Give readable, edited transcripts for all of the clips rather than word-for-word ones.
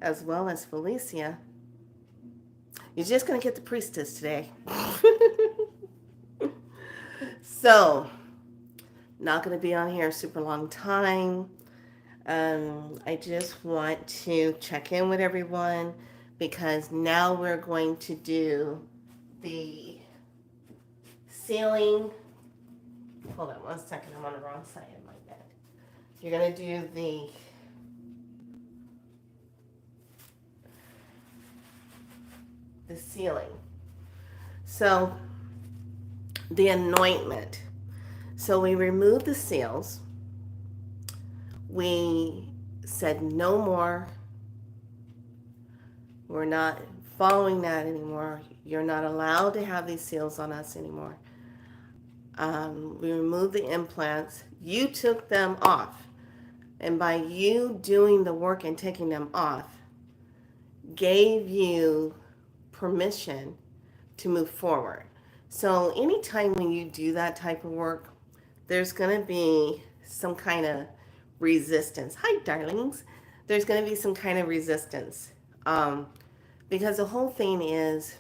as well as Felicia. You're just going to get the priestess today. So, not going to be on here a super long time. I just want to check in with everyone because now we're going to do the sealing. Hold on 1 second. I'm on the wrong side of my bed. You're going to do the sealing. So, the anointment. So we removed the seals. We said no more. We're not following that anymore. You're not allowed to have these seals on us anymore. We removed the implants. You took them off. And by you doing the work and taking them off, gave you permission to move forward. So anytime when you do that type of work, there's going to be some kind of resistance. Hi, darlings. There's going to be some kind of resistance. Because the whole thing is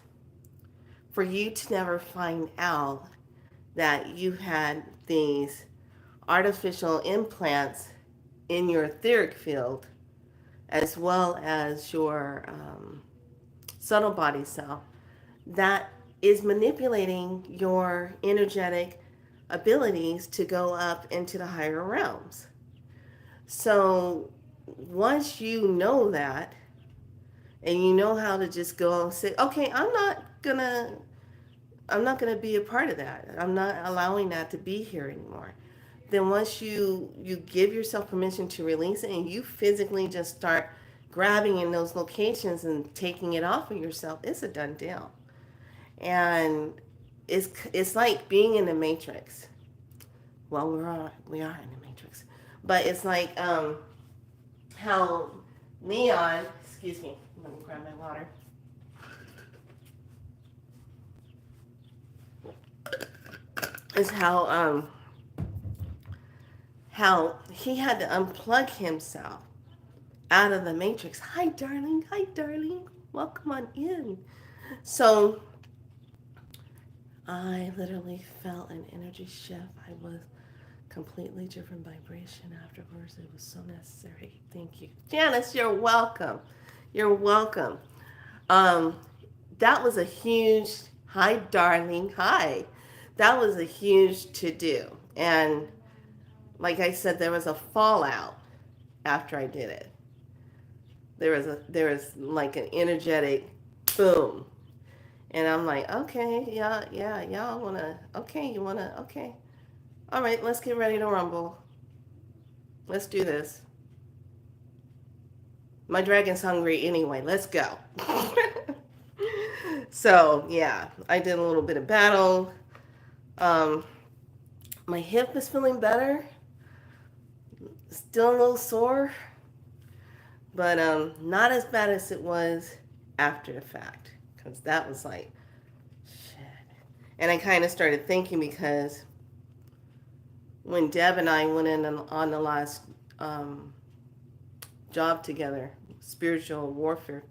for you to never find out that you had these artificial implants in your etheric field as well as your subtle body cell that is manipulating your energetic abilities to go up into the higher realms. So once you know that and you know how to just go and say, okay, I'm not gonna be a part of that. I'm not allowing that to be here anymore. Then once you give yourself permission to release it and you physically just start grabbing in those locations and taking it off of yourself, it's a done deal. And it's like being in the matrix. Well, we are in the matrix, but it's like how Leon. Excuse me. Let me grab my water. Is how he had to unplug himself out of the matrix. Hi, darling. Hi, darling. Welcome on in. So I literally felt an energy shift. I was completely different vibration afterwards. It was so necessary. Thank you. Janice, you're welcome. You're welcome. Um, that was a huge, hi, darling. Hi. That was a huge to do. And like I said, there was a fallout after I did it. There was like an energetic boom. And I'm like, okay, yeah, y'all wanna, okay, you wanna, okay. All right, let's get ready to rumble. Let's do this. My dragon's hungry anyway. Let's go. So, yeah, I did a little bit of battle. Um, my hip is feeling better. Still a little sore, but not as bad as it was after the fact. Because that was like, shit. And I kind of started thinking because when Deb and I went in on the last job together, spiritual warfare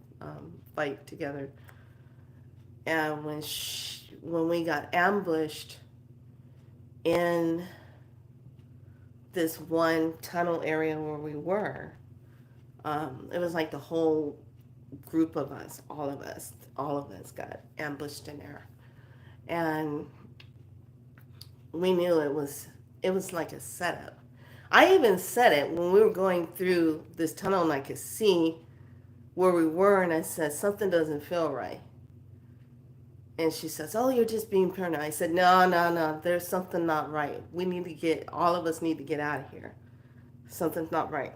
fight together, and when we got ambushed in this one tunnel area where we were, it was like the whole group of us, all of us got ambushed in there, and we knew it was like a setup. I even said it when we were going through this tunnel and I could see where we were, and I said, something doesn't feel right. And she says, oh, you're just being paranoid. I said, no, there's something not right. All of us need to get out of here. Something's not right.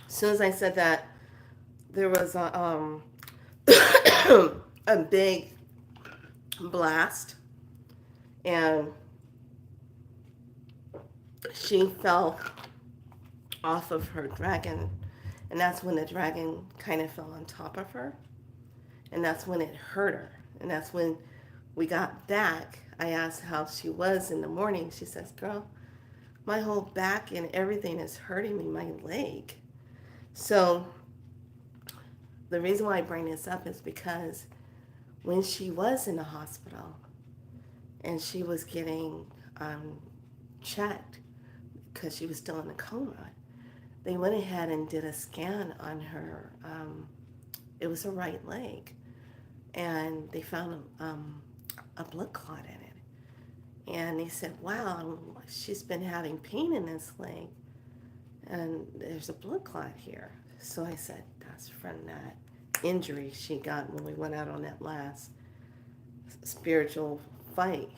As soon as I said that, there was a big blast, and she fell off of her dragon, and that's when the dragon kind of fell on top of her, and that's when it hurt her. And that's when we got back. I asked how she was in the morning. She says, girl, my whole back and everything is hurting me, my leg. So the reason why I bring this up is because when she was in the hospital and she was getting checked because she was still in a coma, they went ahead and did a scan on her. It was her right leg, and they found a blood clot in it. And they said, "Wow, she's been having pain in this leg, and there's a blood clot here." So I said, "That's from that injury she got when we went out on that last spiritual fight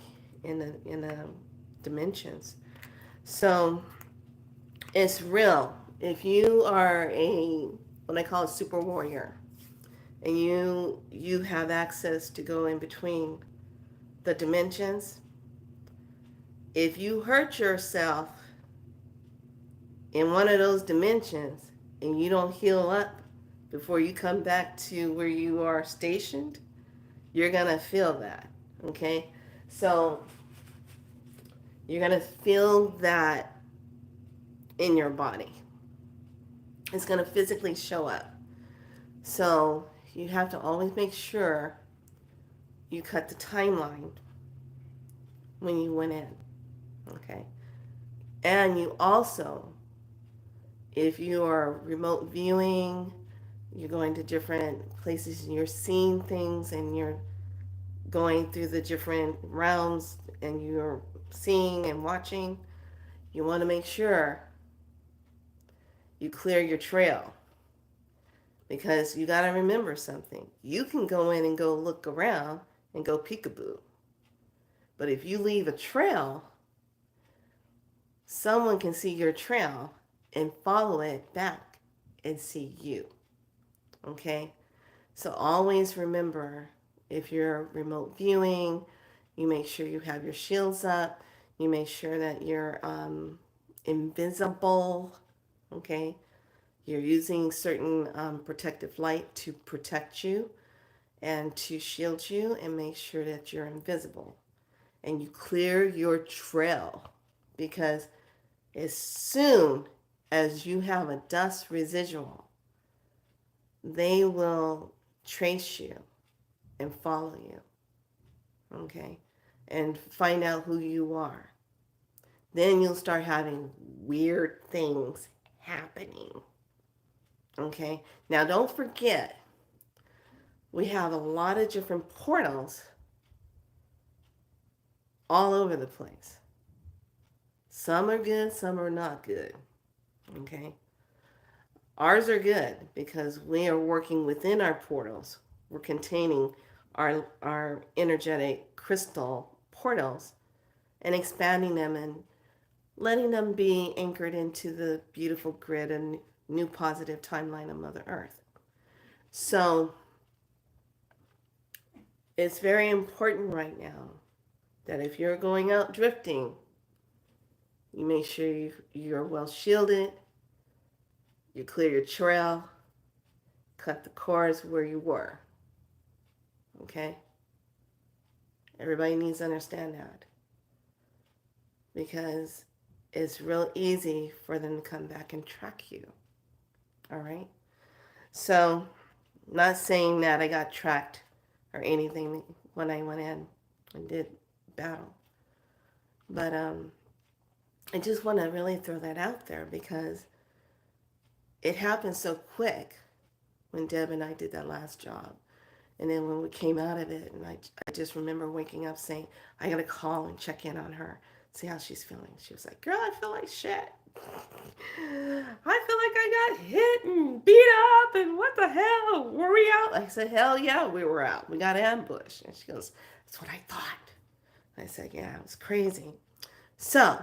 in the dimensions." So it's real. If you are a what I call a super warrior, and you have access to go in between the dimensions, if you hurt yourself in one of those dimensions and you don't heal up before you come back to where you are stationed, you're gonna feel that. Okay, so you're gonna feel that in your body. It's gonna physically show up. So you have to always make sure you cut the timeline when you went in. Okay, and you also, if you are remote viewing, you're going to different places and you're seeing things and you're going through the different realms and you're seeing and watching, you want to make sure you clear your trail, because you got to remember something. You can go in and go look around and go peekaboo. But if you leave a trail, someone can see your trail and follow it back and see you. Okay? So always remember, if you're remote viewing, you make sure you have your shields up. You make sure that you're invisible. Okay? You're using certain protective light to protect you and to shield you, and make sure that you're invisible. And you clear your trail, because as soon as you have a dust residual, they will trace you and follow you, okay, and find out who you are. Then you'll start having weird things happening, okay? Now, don't forget, we have a lot of different portals all over the place. Some are good, some are not good, okay? Ours are good because we are working within our portals. We're containing our energetic crystal portals and expanding them and letting them be anchored into the beautiful grid and new positive timeline of Mother Earth. So it's very important right now that if you're going out drifting, you make sure you're well shielded, you clear your trail, cut the cords where you were. Okay? Everybody needs to understand that, because it's real easy for them to come back and track you. All right? So, not saying that I got tracked or anything when I went in and did battle, but I just want to really throw that out there because it happened so quick when Deb and I did that last job. And then when we came out of it, and I just remember waking up saying, I got to call and check in on her, see how she's feeling. She was like, girl, I feel like shit. I feel like I got hit and beat up, and what the hell? Were we out? I said, hell yeah, we were out. We got ambushed. And she goes, that's what I thought. I said, yeah, it was crazy. So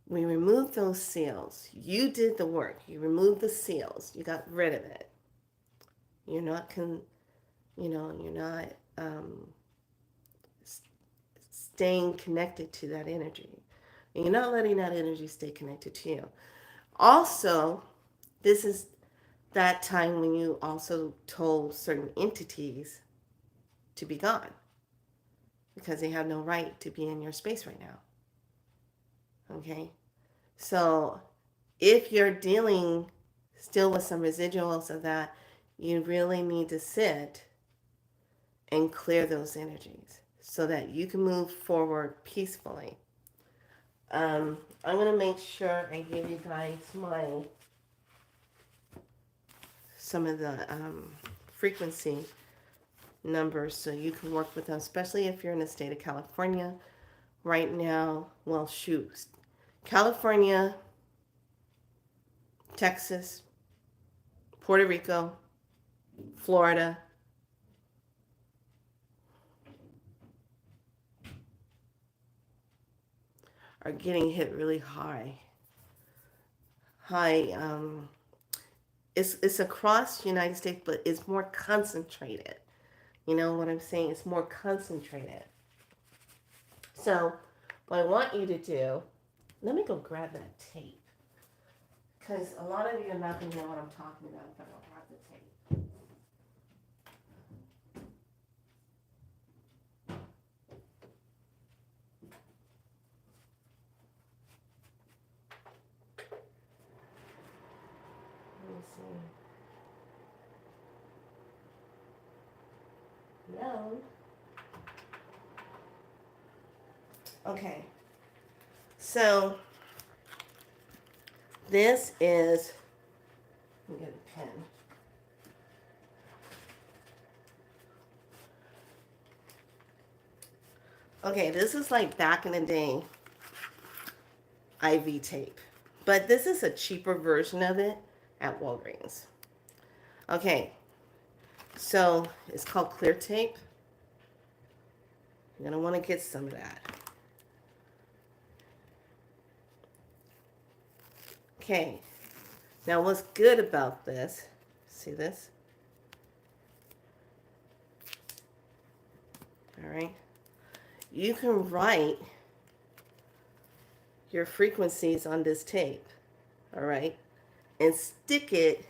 we removed those seals. You did the work. You removed the seals. You got rid of it. You're not you're not staying connected to that energy. And you're not letting that energy stay connected to you. Also, this is that time when you also told certain entities to be gone, because they have no right to be in your space right now. Okay? So if you're dealing still with some residuals of that, you really need to sit and clear those energies so that you can move forward peacefully. I'm going to make sure I give you guys some of the frequency numbers so you can work with them, especially if you're in the state of California right now. Well, shoot, California, Texas, Puerto Rico, Florida, are getting hit really high. It's across the United States, but it's more concentrated. You know what I'm saying? It's more concentrated. So what I want you to do, let me go grab that tape, because a lot of you are not going to know what I'm talking about if I don't grab the tape. Let me see. No. Okay. So this is, let me get a pen. Okay, this is like back in the day IV tape, but this is a cheaper version of it at Walgreens. Okay, so it's called clear tape. You're gonna want to get some of that. Okay, now what's good about this, see this? All right, you can write your frequencies on this tape, all right, and stick it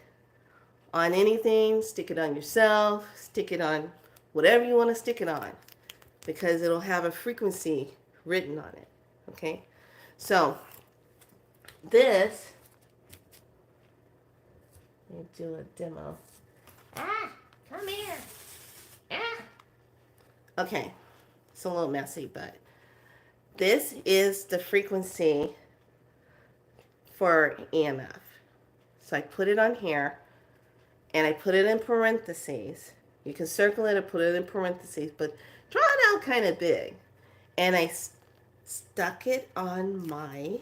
on anything, stick it on yourself, stick it on whatever you want to stick it on, because it'll have a frequency written on it, okay? So this, let me do a demo. Ah, come here. Ah. Okay, it's a little messy, but this is the frequency for EMF. So I put it on here, and I put it in parentheses. You can circle it or put it in parentheses, but draw it out kind of big. And I stuck it on my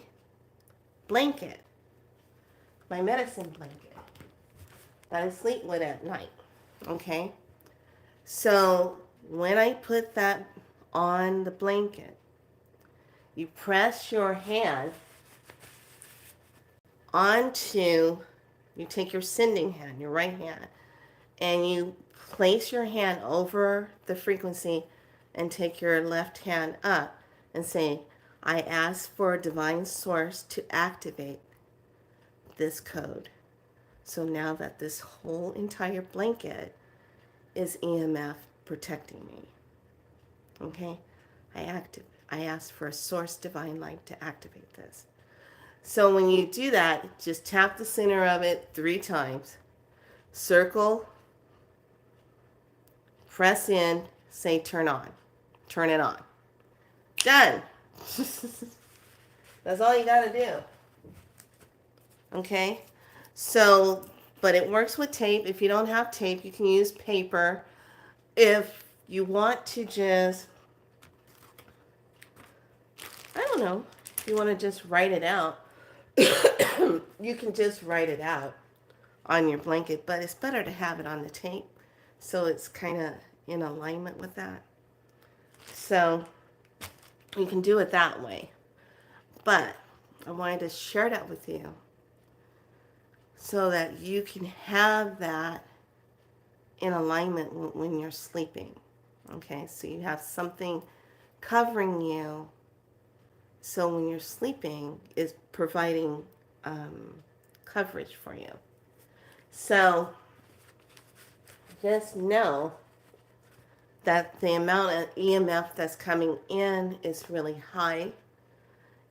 blanket, my medicine blanket that I sleep with at night. Okay? So when I put that on the blanket, you press your hand onto, you take your sending hand, your right hand, and you place your hand over the frequency and take your left hand up and say, I ask for a divine source to activate this code. So now that this whole entire blanket is EMF protecting me. Okay? I ask for a source divine light to activate this. So when you do that, just tap the center of it 3 times. Circle, press in, say turn on. Turn it on. Done. That's all you got to do. Okay? So, but it works with tape. If you don't have tape, you can use paper. If you want to just, I don't know, if you want to just write it out, you can just write it out on your blanket, but it's better to have it on the tape so it's kind of in alignment with that. So you can do it that way. But I wanted to share that with you so that you can have that in alignment when you're sleeping. Okay, so you have something covering you, so when you're sleeping, it's providing coverage for you. So just know that the amount of EMF that's coming in is really high,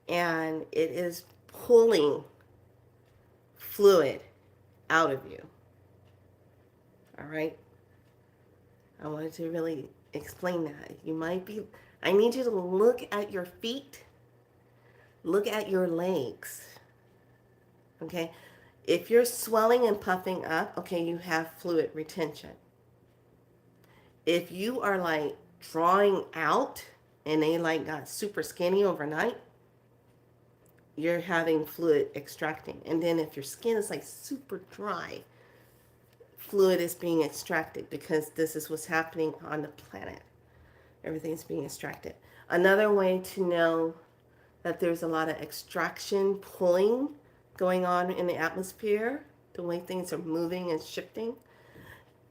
and it is pulling fluid out of you. All right? I wanted to really explain that. I need you to look at your feet, look at your legs. Okay? If you're swelling and puffing up, okay, you have fluid retention. If you are like drawing out and they like got super skinny overnight, you're having fluid extracting. And then if your skin is like super dry, fluid is being extracted because this is what's happening on the planet. Everything's being extracted. Another way to know that there's a lot of extraction, pulling going on in the atmosphere, the way things are moving and shifting.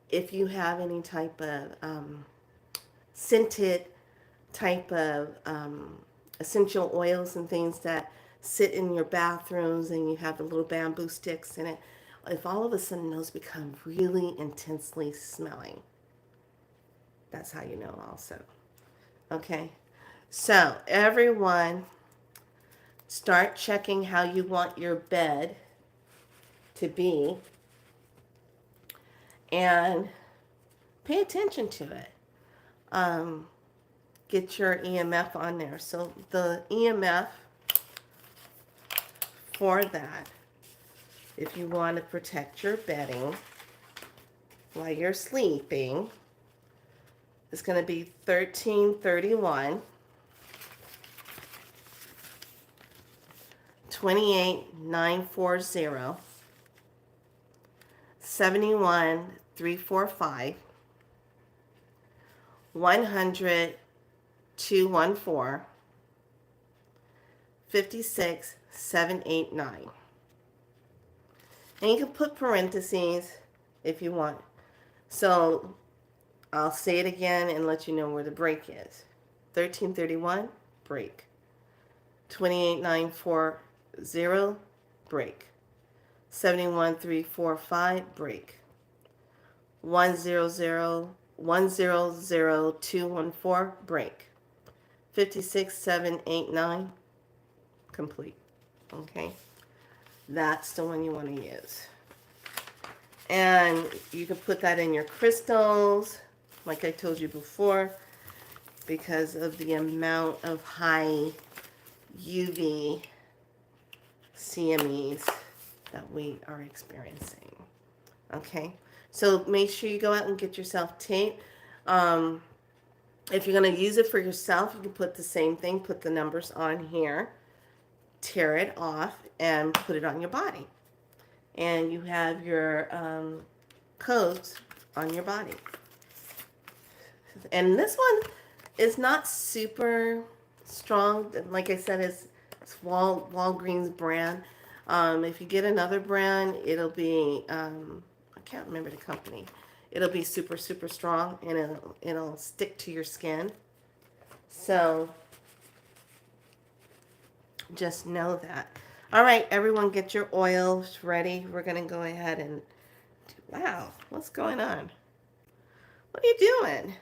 If you have any type of scented type of essential oils and things that sit in your bathrooms and you have the little bamboo sticks in it, if all of a sudden those become really intensely smelling, that's how you know also. Okay? So, everyone, start checking how you want your bed to be and pay attention to it. Get your EMF on there. So, the EMF for that, if you want to protect your bedding while you're sleeping, it's going to be 1331, 28940, 71345, 100 214, 56789. And you can put parentheses if you want. So I'll say it again and let you know where the break is. 1331, break. 28940, break. 71345, break. 100214, break. 56789, complete. Okay? That's the one you want to use. And you can put that in your crystals, like I told you before, because of the amount of high UV CMEs that we are experiencing. Okay? So make sure you go out and get yourself tape. If you're going to use it for yourself, you can put the same thing, put the numbers on here, tear it off, and put it on your body. And you have your codes on your body. And this one is not super strong. Like I said, it's Walgreens brand. If you get another brand, it'll be, I can't remember the company. It'll be super, super strong, and it'll stick to your skin. So just know that. All right, everyone, get your oils ready. We're going to go ahead and wow, what's going on? What are you doing?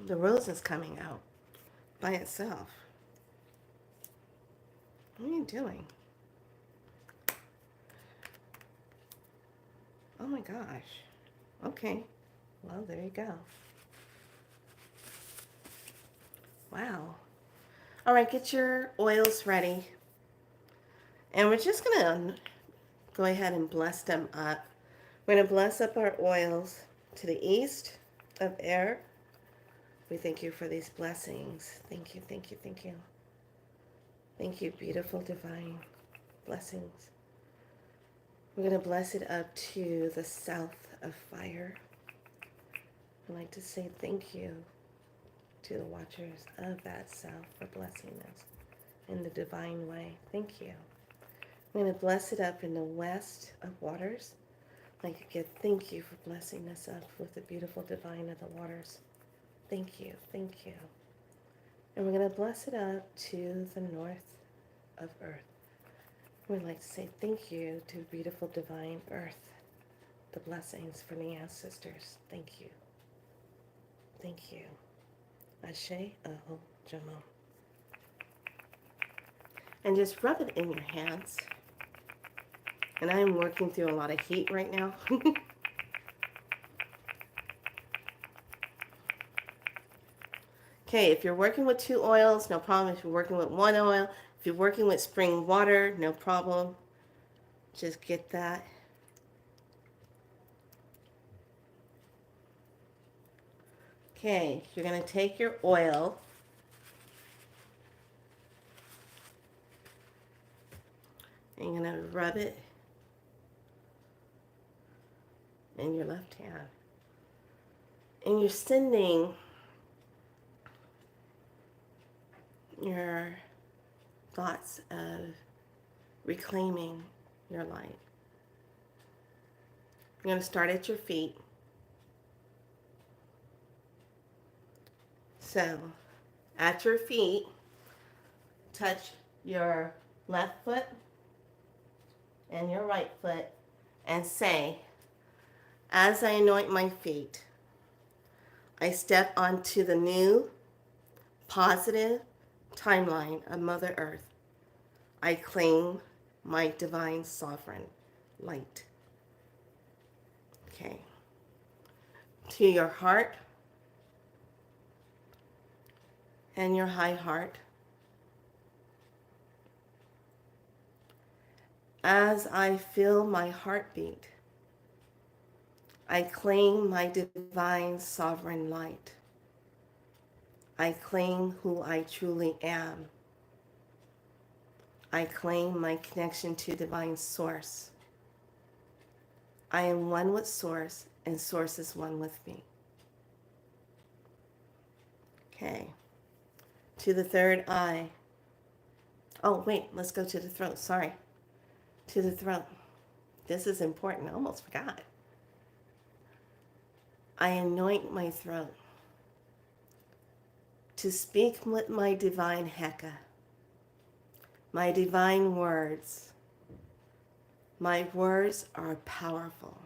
The rose is coming out by itself. What are you doing? Oh my gosh. Okay. Well, there you go. Wow. All right, get your oils ready. And we're just going to go ahead and bless them up. We're going to bless up our oils to the east of air. We thank you for these blessings. Thank you, thank you, thank you. Thank you, beautiful divine blessings. We're going to bless it up to the south of fire. I'd like to say thank you to the watchers of that south for blessing us in the divine way. Thank you. I'm going to bless it up in the west of waters. I'd like to thank you for blessing us up with the beautiful divine of the waters. Thank you, thank you. And we're going to bless it up to the north of earth. We'd like to say thank you to beautiful divine earth, the blessings from the ancestors. Thank you. Thank you. Ashe, Aho, Jamo. and just rub it in your hands. And I'm working through a lot of heat right now. Okay, if you're working with 2 oils, no problem. If you're working with 1 oil, if you're working with spring water, no problem. Just get that. Okay, you're going to take your oil and you're going to rub it in your left hand. And you're sending your thoughts of reclaiming your light. You're going to start at your feet. So, at your feet, touch your left foot and your right foot and say, as I anoint my feet, I step onto the new positive timeline of Mother Earth. I claim my divine sovereign light. Okay. To your heart and your high heart. As I feel my heartbeat, I claim my divine sovereign light. I claim who I truly am. I claim my connection to divine source. I am one with source, and source is one with me. Okay. To the third eye. Oh, wait, let's go to the throat. Sorry. To the throat. This is important. I almost forgot. I anoint my throat to speak with my divine Heka, my divine words. My words are powerful.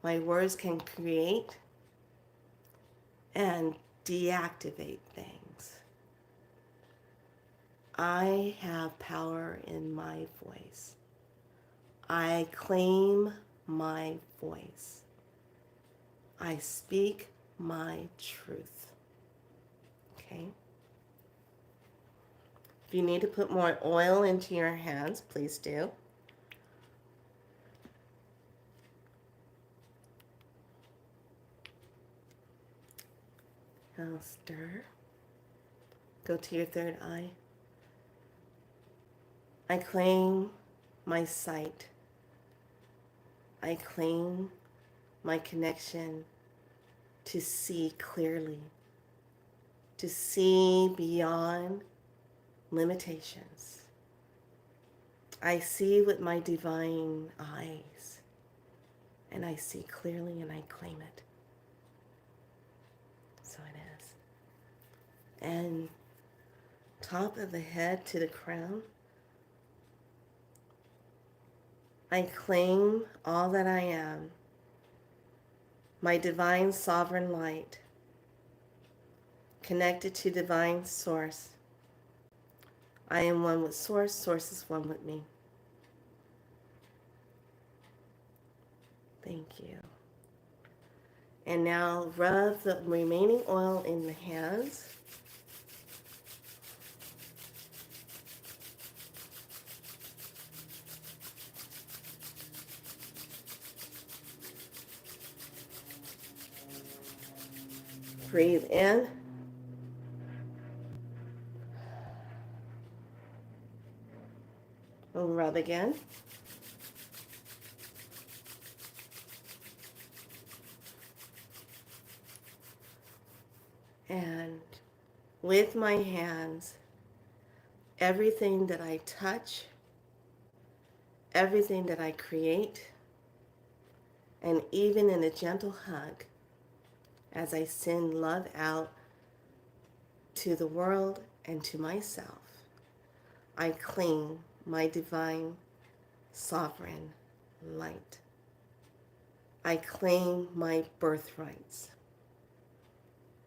My words can create and deactivate things. I have power in my voice. I claim my voice. I speak my truth. Okay? If you need to put more oil into your hands, please do. Now stir. Go to your third eye. I claim my sight. I claim my connection to see clearly, to see beyond limitations. I see with my divine eyes, and I see clearly and I claim it. So it is. And top of the head to the crown, I claim all that I am, my divine sovereign light, connected to divine source. I am one with source, source is one with me. Thank you. And now rub the remaining oil in the hands. Breathe in. And rub again. And with my hands, everything that I touch, everything that I create, and even in a gentle hug, as I send love out to the world and to myself, I claim my divine sovereign light. I claim my birthrights.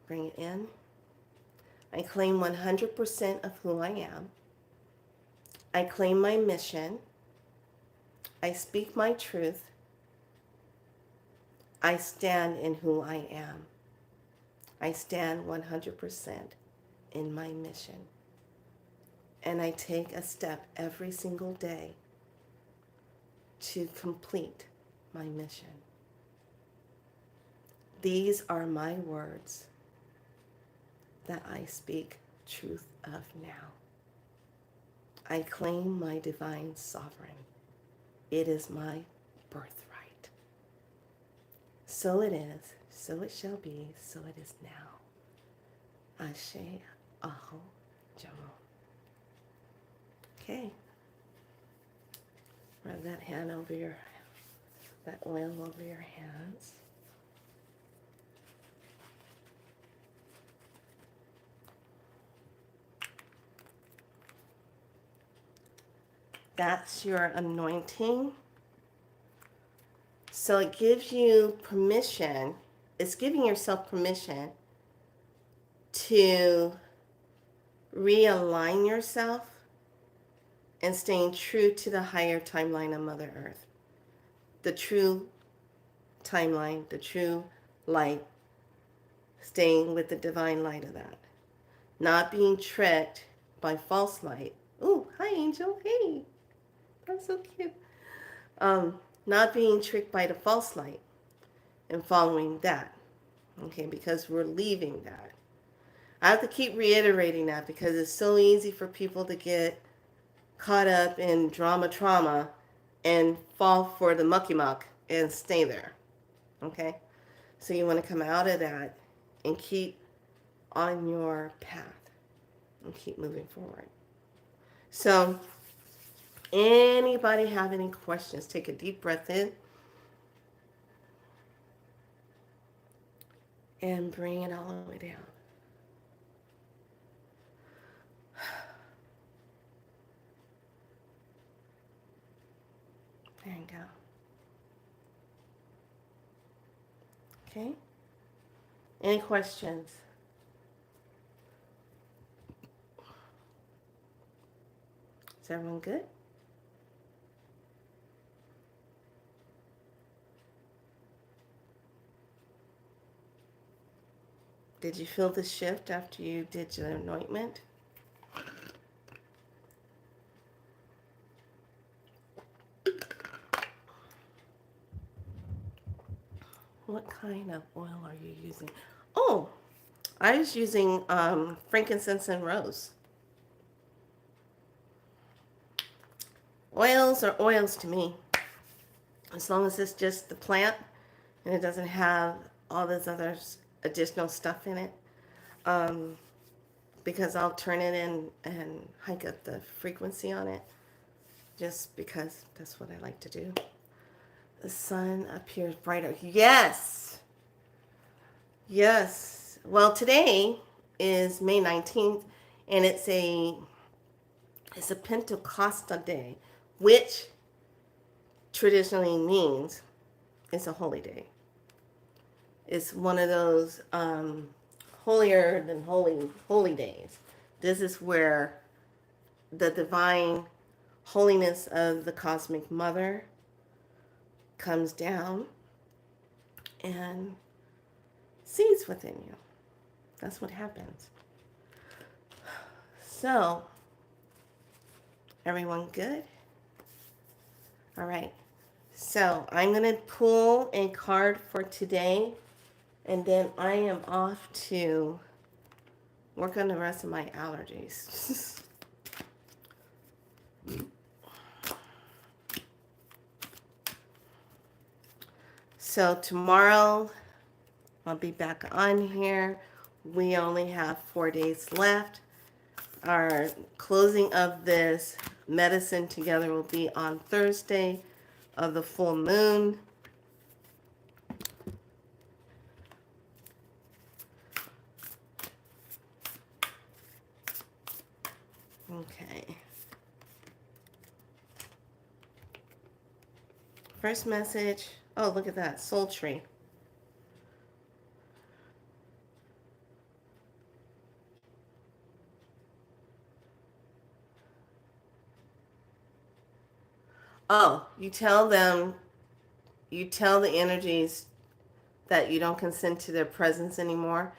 Bring it in. I claim 100% of who I am. I claim my mission. I speak my truth. I stand in who I am. I stand 100% in my mission. And I take a step every single day to complete my mission. These are my words that I speak truth of now. I claim my divine sovereign. It is my birthright. So it is, so it shall be, so it is now. Ashe, Aho, Jamo. Okay. Rub that hand over that oil over your hands. That's your anointing. So it gives you permission, it's giving yourself permission to realign yourself and staying true to the higher timeline of Mother Earth. The true timeline, the true light, staying with the divine light of that. Not being tricked by false light. Ooh, hi Angel, hey, that's so cute. Not being tricked by the false light and following that. Okay, because we're leaving that. I have to keep reiterating that because it's so easy for people to get caught up in drama trauma and fall for the mucky muck and stay there. Okay? So you want to come out of that and keep on your path and keep moving forward. So, anybody have any questions? Take a deep breath in and bring it all the way down. There you go. Okay? Any questions? Is everyone good? Did you feel the shift after you did your anointment? What kind of oil are you using? Oh, I was using frankincense and rose. Oils are oils to me. As long as it's just the plant and it doesn't have all this other additional stuff in it. Because I'll turn it in and hike up the frequency on it. Just because that's what I like to do. The sun appears brighter. Yes! Yes. Well, today is May 19th, and it's a Pentecostal day, which traditionally means it's a holy day. It's one of those holier than holy days. This is where the divine holiness of the cosmic mother comes down and sees within you. That's what happens. So, everyone good? All right. So, I'm going to pull a card for today, and then I am off to work on the rest of my allergies. So, tomorrow I'll be back on here. We only have 4 days left. Our closing of this medicine together will be on Thursday of the full moon. Okay. First message. Oh, look at that. Soul tree. Oh, you tell the energies that you don't consent to their presence anymore.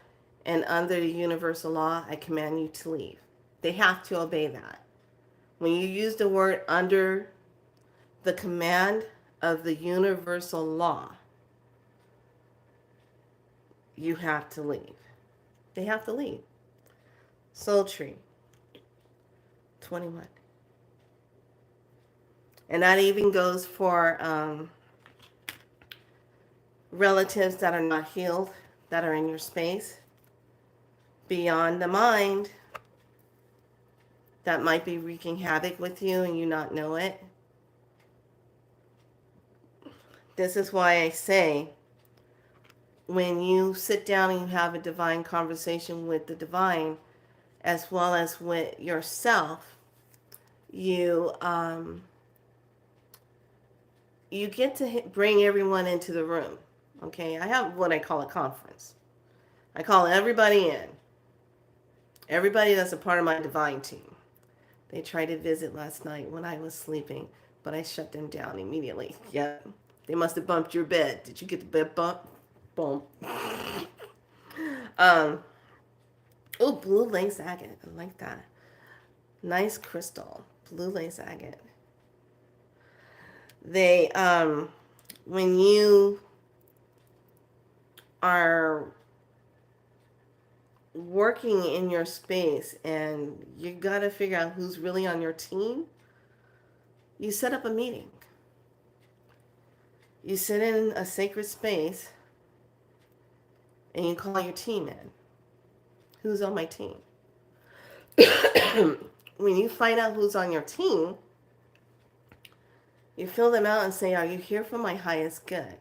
And under the universal law, I command you to leave. They have to obey that. When you use the word under the command of the universal law, you have to leave. They have to leave. Soul Tree 21. And that even goes for relatives that are not healed, that are in your space, beyond the mind, that might be wreaking havoc with you and you not know it. This is why I say when you sit down and you have a divine conversation with the divine as well as with yourself, you you get to bring everyone into the room. Okay, I have what I call a conference. I call everybody in. Everybody that's a part of my divine team. They tried to visit last night when I was sleeping, but I shut them down immediately. Yep. They must have bumped your bed. Did you get the bed bump? Boom. um, oh, blue lace agate. I like that. Nice crystal. Blue lace agate. They, when you are working in your space and you got to figure out who's really on your team, you set up a meeting. You sit in a sacred space and you call your team in. Who's on my team? When you find out who's on your team, you fill them out and say, are you here for my highest good?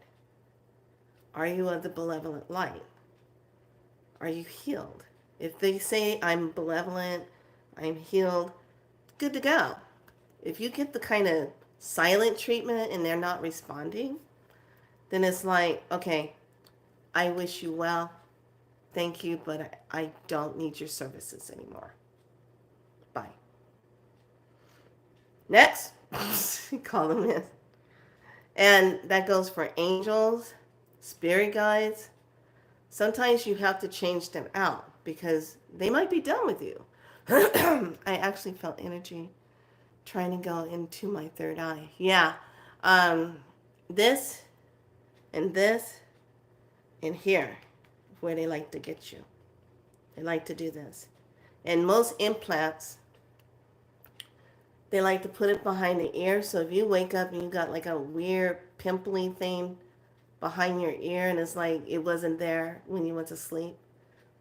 Are you of the benevolent light? Are you healed? If they say I'm benevolent, I'm healed, good to go. If you get the kind of silent treatment and they're not responding, then it's like, okay, I wish you well. Thank you, but I don't need your services anymore. Bye. Next. Call them in. And that goes for angels, spirit guides. Sometimes you have to change them out because they might be done with you. I actually felt energy trying to go into my third eye. Yeah. Um, this this and here, where they like to get you. They like to do this. And most implants, they like to put it behind the ear. So if you wake up and you got like a weird pimply thing behind your ear and it's like it wasn't there when you went to sleep,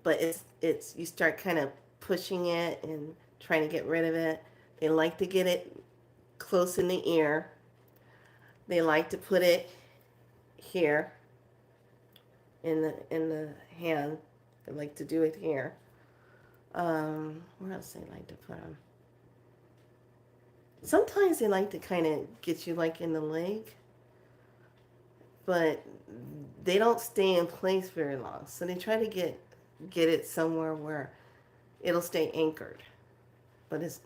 but it's you start kind of pushing it and trying to get rid of it. They like to get it close in the ear. They like to put it here in the hand. They like to do it here. Where else they like to put them? Sometimes they like to kind of get you like in the leg, but they don't stay in place very long. So they try to get it somewhere where it'll stay anchored. But it's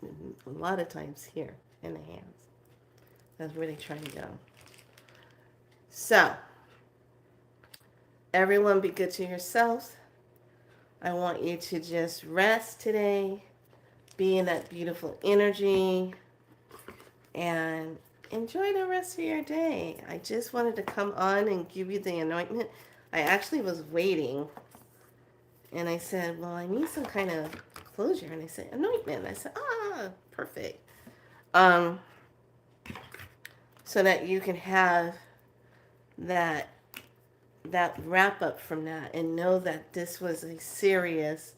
a lot of times here in the hands. That's where they try to go. So, everyone be good to yourselves. I want you to just rest today, be in that beautiful energy, and enjoy the rest of your day. I just wanted to come on and give you the anointment. I actually was waiting, and I said, well, I need some kind of closure. And I said, anointment. And I said, perfect. Um, so that you can have that wrap up from that and know that this was a serious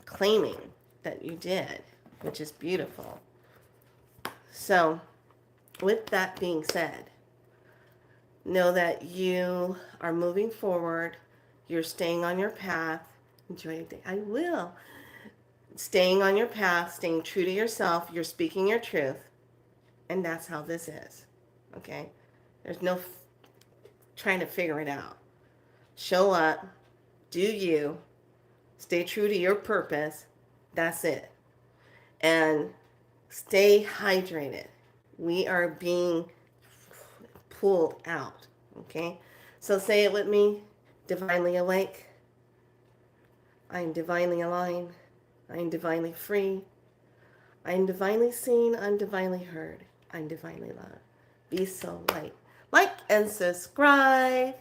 claiming that you did, which is beautiful. So, with that being said, know that you are moving forward. You're staying on your path. Enjoy your day. I will. Staying on your path, staying true to yourself. You're speaking your truth. And that's how this is. Okay? There's no trying to figure it out. Show up. Do you. Stay true to your purpose. That's it. And stay hydrated. We are being pulled out. Okay? So say it with me. Divinely awake. I am divinely aligned. I am divinely free. I am divinely seen. I'm divinely heard. I'm divinely loved. Be so light. Like and subscribe.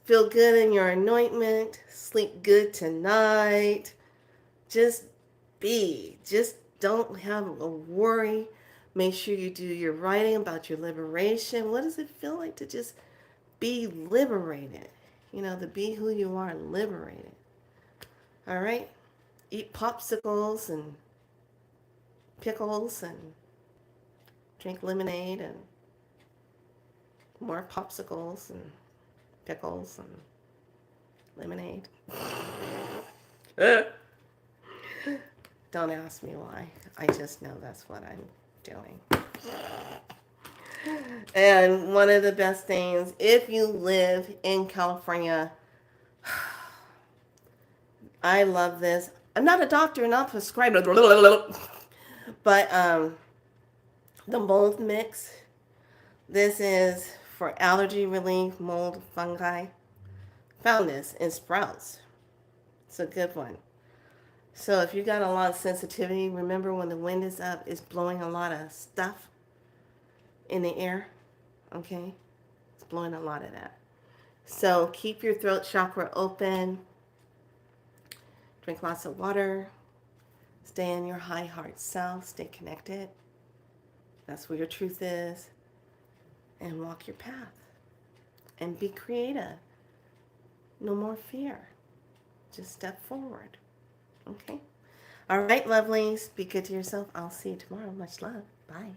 Feel good in your anointment. Sleep good tonight. Just be. Just don't have a worry. Make sure you do your writing about your liberation. What does it feel like to just be liberated? You know, to be who you are, liberated. All right? Eat popsicles and pickles and drink lemonade and more popsicles and pickles and lemonade. Don't ask me why. I just know that's what I'm doing. And one of the best things, if you live in California, I love this. I'm not a doctor, not prescribed, but the mold mix. This is for allergy relief, mold, fungi. Found this in Sprouts. It's a good one. So if you got a lot of sensitivity, remember when the wind is up, it's blowing a lot of stuff in the air. Okay? It's blowing a lot of that. So keep your throat chakra open. Drink lots of water. Stay in your high heart self. Stay connected. That's where your truth is. And walk your path. And be creative. No more fear. Just step forward. Okay? All right, lovelies. Be good to yourself. I'll see you tomorrow. Much love. Bye.